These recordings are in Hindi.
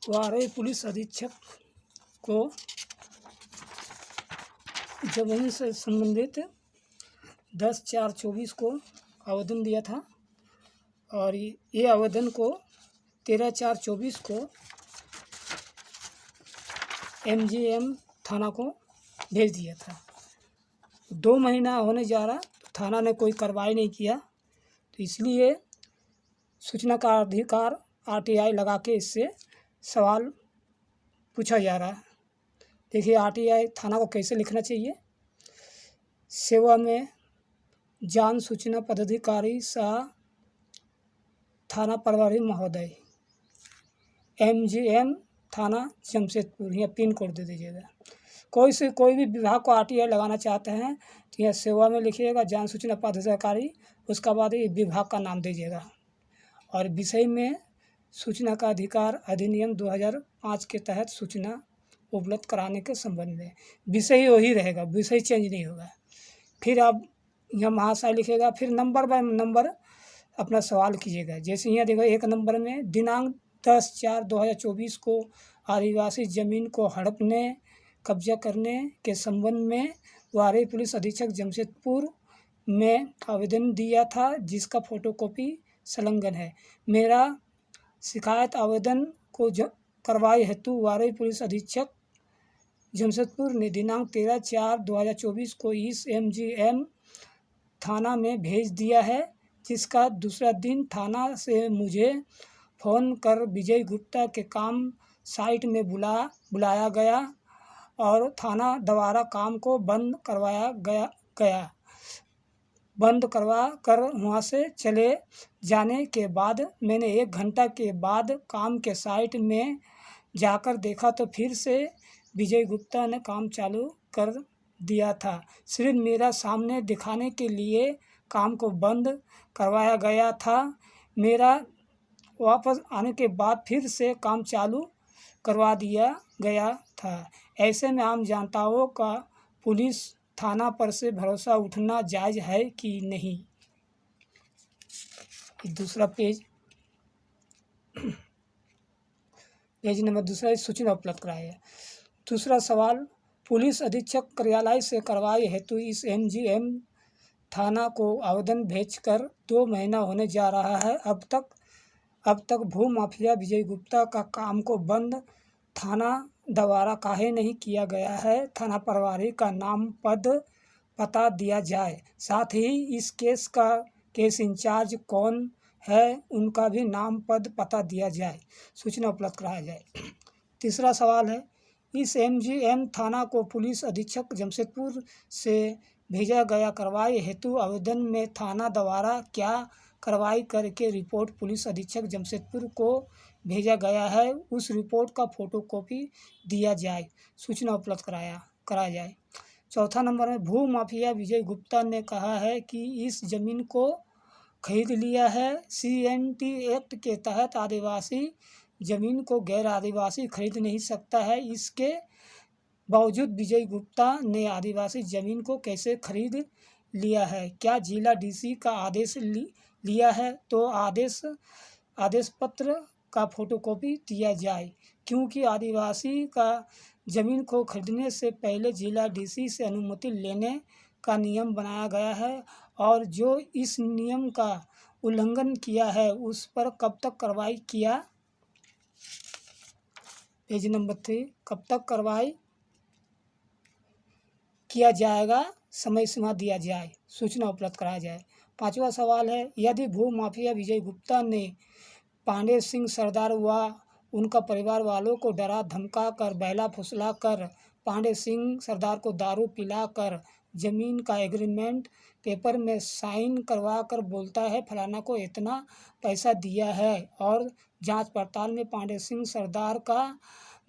वारे पुलिस अधीक्षक को जमीन से संबंधित 10/4/24 को आवेदन दिया था और ये आवेदन को 13/4/24 को MGM थाना को भेज दिया था। 2 महीना होने जा रहा, थाना ने कोई कार्रवाई नहीं किया, तो इसलिए सूचना का अधिकार RTI लगा के इससे सवाल पूछा जा रहा है। देखिए RTI थाना को कैसे लिखना चाहिए। सेवा में जान सूचना पदाधिकारी सह थाना प्रभारी महोदय, MGM थाना जमशेदपुर, यहाँ पिन कोड दे दीजिएगा। कोई भी विभाग को RTI लगाना चाहते हैं तो यहाँ सेवा में लिखिएगा जान सूचना पदाधिकारी, उसका बाद ये विभाग का नाम दीजिएगा और विषय में सूचना का अधिकार अधिनियम 2005 के तहत सूचना उपलब्ध कराने के संबंध में विषय वही रहेगा, विषय चेंज नहीं होगा। फिर आप यहाँ महाशय लिखेगा, फिर नंबर बाय नंबर अपना सवाल कीजिएगा। जैसे यहाँ देखो 1 नंबर में दिनांक 10/4/2024 को आदिवासी जमीन को हड़पने कब्जा करने के संबंध में वारे पुलिस अधीक्षक जमशेदपुर में आवेदन दिया था, जिसका फोटोकॉपी संलग्न है। मेरा शिकायत आवेदन को कार्रवाई हेतु वारे पुलिस अधीक्षक जमशेदपुर ने दिनांक 13/4/2024 को इस MGM थाना में भेज दिया है, जिसका दूसरा दिन थाना से मुझे फ़ोन कर विजय गुप्ता के काम साइट में बुलाया गया और थाना द्वारा काम को बंद करवा कर वहाँ से चले जाने के बाद मैंने 1 घंटा के बाद काम के साइट में जाकर देखा तो फिर से विजय गुप्ता ने काम चालू कर दिया था। सिर्फ मेरा सामने दिखाने के लिए काम को बंद करवाया गया था। मेरा वापस आने के बाद फिर से काम चालू करवा दिया गया था। ऐसे में आम जनताओं का पुलिस थाना पर से भरोसा उठना जायज़ है कि नहीं। दूसरा पेज नंबर 2 सूचना उपलब्ध कराया। दूसरा सवाल, पुलिस अधीक्षक कार्यालय से कार्रवाई हेतु इस MGM थाना को आवेदन भेजकर 2 महीना होने जा रहा है। अब तक भू माफिया विजय गुप्ता का काम को बंद थाना द्वारा काहे नहीं किया गया है। थाना प्रभारी का नाम पता दिया जाए, साथ ही इस केस इंचार्ज कौन है उनका भी नाम पता दिया जाए, सूचना उपलब्ध कराया जाए। तीसरा सवाल है, इस MGM थाना को पुलिस अधीक्षक जमशेदपुर से भेजा गया कार्रवाई हेतु आवेदन में थाना द्वारा क्या कार्रवाई करके रिपोर्ट पुलिस अधीक्षक जमशेदपुर को भेजा गया है, उस रिपोर्ट का फोटोकॉपी दिया जाए, सूचना उपलब्ध कराया जाए। चौथा नंबर में, भू माफिया विजय गुप्ता ने कहा है कि इस जमीन को खरीद लिया है। CNT एक्ट के तहत आदिवासी जमीन को गैर आदिवासी खरीद नहीं सकता है। इसके बावजूद विजय गुप्ता ने आदिवासी जमीन को कैसे खरीद लिया है? क्या जिला DC का आदेश लिया है तो आदेश पत्र का फोटोकॉपी दिया जाए, क्योंकि आदिवासी का जमीन को खरीदने से पहले जिला DC से अनुमति लेने का नियम बनाया गया है और जो इस नियम का उल्लंघन किया है उस पर कब तक कार्रवाई पेज नंबर 3, कब तक कार्रवाई किया जाएगा, समय सीमा दिया जाए, सूचना उपलब्ध कराया जाए। 5वां सवाल है, यदि भू माफिया विजय गुप्ता ने पांडे सिंह सरदार व उनका परिवार वालों को डरा धमका कर बहला फुसला कर पांडे सिंह सरदार को दारू पिलाकर जमीन का एग्रीमेंट पेपर में साइन करवा कर बोलता है फलाना को इतना पैसा दिया है और जांच पड़ताल में पांडे सिंह सरदार का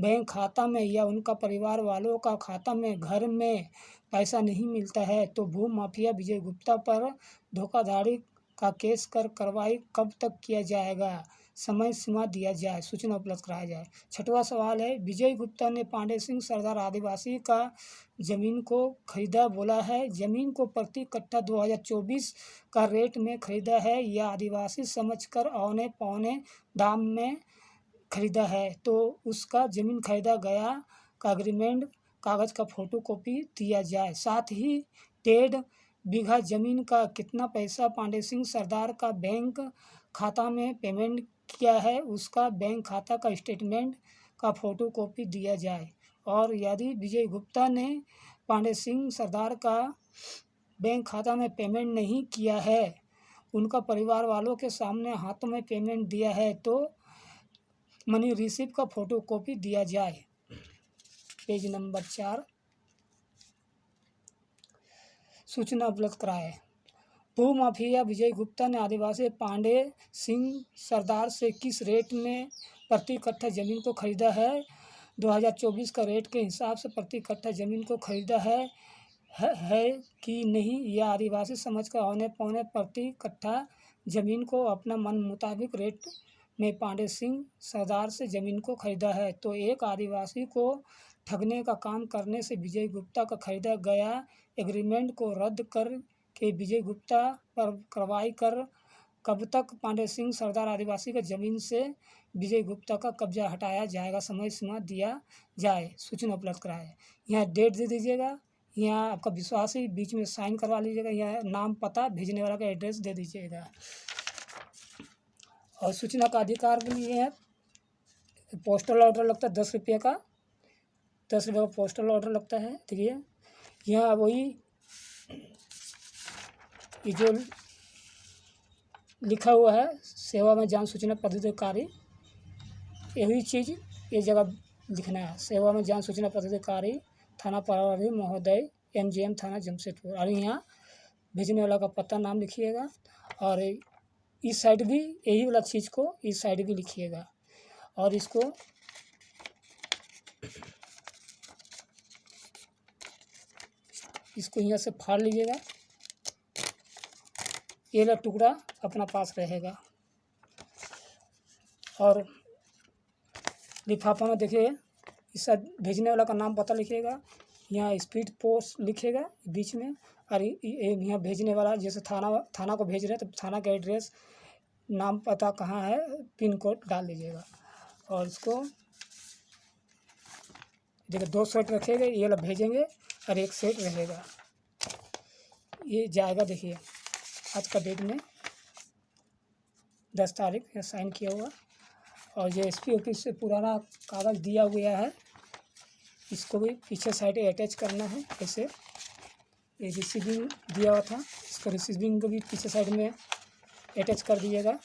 बैंक खाता में या उनका परिवार वालों का खाता में घर में पैसा नहीं मिलता है, तो भू माफिया विजय गुप्ता पर धोखाधड़ी का केस कर कार्रवाई कब तक किया जाएगा, समय सीमा दिया जाए, सूचना उपलब्ध कराया जाए। 6वां सवाल है, विजय गुप्ता ने पांडे सिंह सरदार आदिवासी का जमीन को खरीदा बोला है, जमीन को प्रति कट्ठा 2024 का रेट में खरीदा है या आदिवासी समझकर औने पौने दाम में खरीदा है तो उसका ज़मीन खरीदा गया का एग्रीमेंट कागज़ का फ़ोटोकॉपी दिया जाए। साथ ही 1.5 बीघा ज़मीन का कितना पैसा पांडे सिंह सरदार का बैंक खाता में पेमेंट किया है उसका बैंक खाता का स्टेटमेंट का फ़ोटोकॉपी दिया जाए। और यदि विजय गुप्ता ने पांडे सिंह सरदार का बैंक खाता में पेमेंट नहीं किया है, उनका परिवार वालों के सामने हाथों में पेमेंट दिया है तो मनी रिसीप्ट का फ़ोटोकॉपी दिया जाए। Page number 4। सूचना उपलब्ध कराए। भू माफिया विजय गुप्ता ने आदिवासी पांडे सिंह सरदार से किस रेट में प्रति कट्ठा ज़मीन को खरीदा है? 2024 का रेट के हिसाब से प्रति कट्ठा ज़मीन को खरीदा है कि नहीं, या आदिवासी समाज का औने पौने प्रति कट्ठा ज़मीन को अपना मन मुताबिक रेट में पांडे सिंह सरदार से ज़मीन को खरीदा है। तो एक आदिवासी को ठगने का काम करने से विजय गुप्ता का खरीदा गया एग्रीमेंट को रद्द कर के विजय गुप्ता पर कार्रवाई कर कब तक पांडे सिंह सरदार आदिवासी का ज़मीन से विजय गुप्ता का कब्जा हटाया जाएगा, समय सीमा दिया जाए। सूचना उपलब्ध कराए। यहाँ डेट दे दीजिएगा, यहाँ आपका विश्वास ही बीच में साइन करवा लीजिएगा, यहाँ नाम पता भेजने वाला का एड्रेस दे दीजिएगा। और सूचना का अधिकार के लिए है पोस्टल ऑर्डर लगता है 10 रुपये का, 10 रुपये का पोस्टल ऑर्डर लगता है। देखिए यहाँ वही ये जो लिखा हुआ है सेवा में जान सूचना पदाधिकारी, यही चीज़ ये जगह लिखना है। सेवा में जान सूचना पदाधिकारी थाना प्रभारी महोदय MGM थाना जमशेदपुर। और यहाँ भेजने वाला का पता नाम लिखिएगा और इस साइड भी यही वाला चीज़ को इस साइड भी लिखिएगा। और इसको यहाँ से फाड़ लीजिएगा, ये वाला टुकड़ा अपना पास रहेगा। और लिफाफा में देखिए इस भेजने वाला का नाम पता लिखिएगा, यहाँ स्पीड पोस्ट लिखिएगा बीच में, और यहाँ भेजने वाला जैसे थाना को भेज रहे हैं तो थाना का एड्रेस, नाम पता कहाँ है, पिन कोड डाल दीजिएगा। और इसको देखिए 2 सेट रखेंगे, ये वाला भेजेंगे और 1 सेट रहेगा, ये जाएगा। देखिए आज का डेट में 10 तारीख साइन किया हुआ। और ये SP ऑफिस से पुराना कागज़ दिया गया है, इसको भी पीछे साइड अटैच करना है। ऐसे ये रिसीविंग दिया हुआ था, इसको रिसीविंग को भी पीछे साइड में अटैच कर दीजिएगा।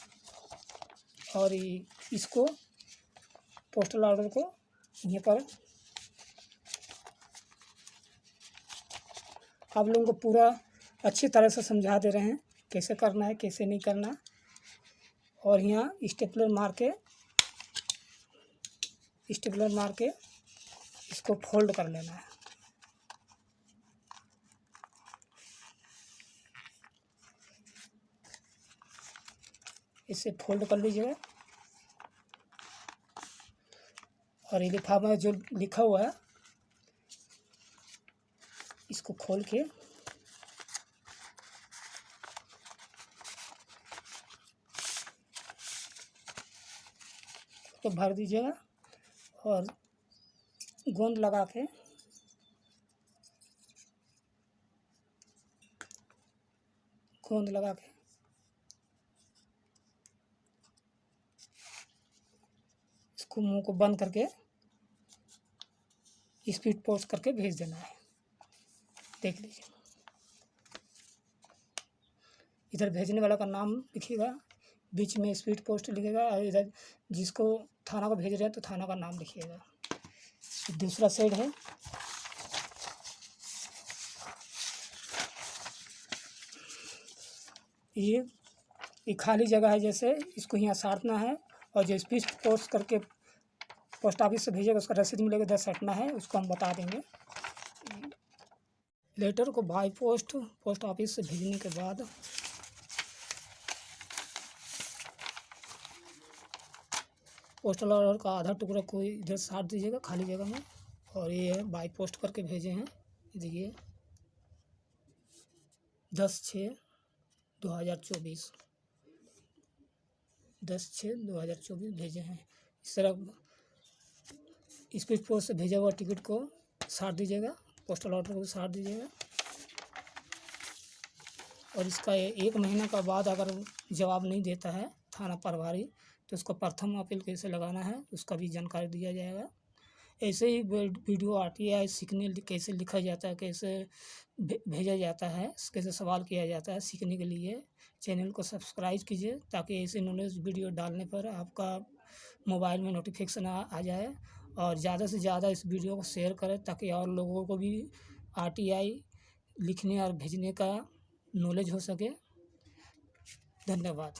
और इसको पोस्टल ऑर्डर को यहाँ पर आप लोगों को पूरा अच्छी तरह से समझा दे रहे हैं कैसे करना है कैसे नहीं करना। और यहाँ स्टेपलर मार के इसको फोल्ड कर लेना है। इसे फोल्ड कर लीजिएगा। और ये लिफाफा में जो लिखा हुआ है इसको खोल के तो भर दीजिएगा और गोंद लगा के इसको मुंह को बंद करके स्पीड पोस्ट करके भेज देना है। देख लीजिए इधर भेजने वाला का नाम लिखिएगा, बीच में स्पीड पोस्ट लिखेगा, और इधर जिसको थाना को भेज रहे हैं तो थाना का नाम लिखिएगा। दूसरा साइड है ये खाली जगह है, जैसे इसको यहाँ साटना है। और जो स्पीड पोस्ट करके पोस्ट ऑफिस से भेजेगा उसका रसीद मिलेगा, 10 साटना है, उसको हम बता देंगे। लेटर को बाय पोस्ट ऑफिस से भेजने के बाद पोस्टल ऑर्डर का आधा टुकड़ा कोई इधर साट दीजिएगा खाली जगह में। और ये है बाय पोस्ट करके भेजे हैं, देखिए 10/6/2024 भेजे हैं। इस तरह स्पीड पोस्ट से भेजा हुआ टिकट को साट दीजिएगा, पोस्टल ऑर्डर को भी साट दीजिएगा। और इसका 1 महीना का बाद अगर जवाब नहीं देता है थाना प्रभारी, तो उसको प्रथम अपील कैसे लगाना है उसका भी जानकारी दिया जाएगा। ऐसे ही वीडियो RTI सीखने कैसे लिखा जाता है, कैसे भेजा जाता है, कैसे सवाल किया जाता है, सीखने के लिए चैनल को सब्सक्राइब कीजिए, ताकि ऐसे नॉलेज वीडियो डालने पर आपका मोबाइल में नोटिफिकेशन आ जाए। और ज़्यादा से ज़्यादा इस वीडियो को शेयर करें, ताकि और लोगों को भी RTI लिखने और भेजने का नॉलेज हो सके। धन्यवाद।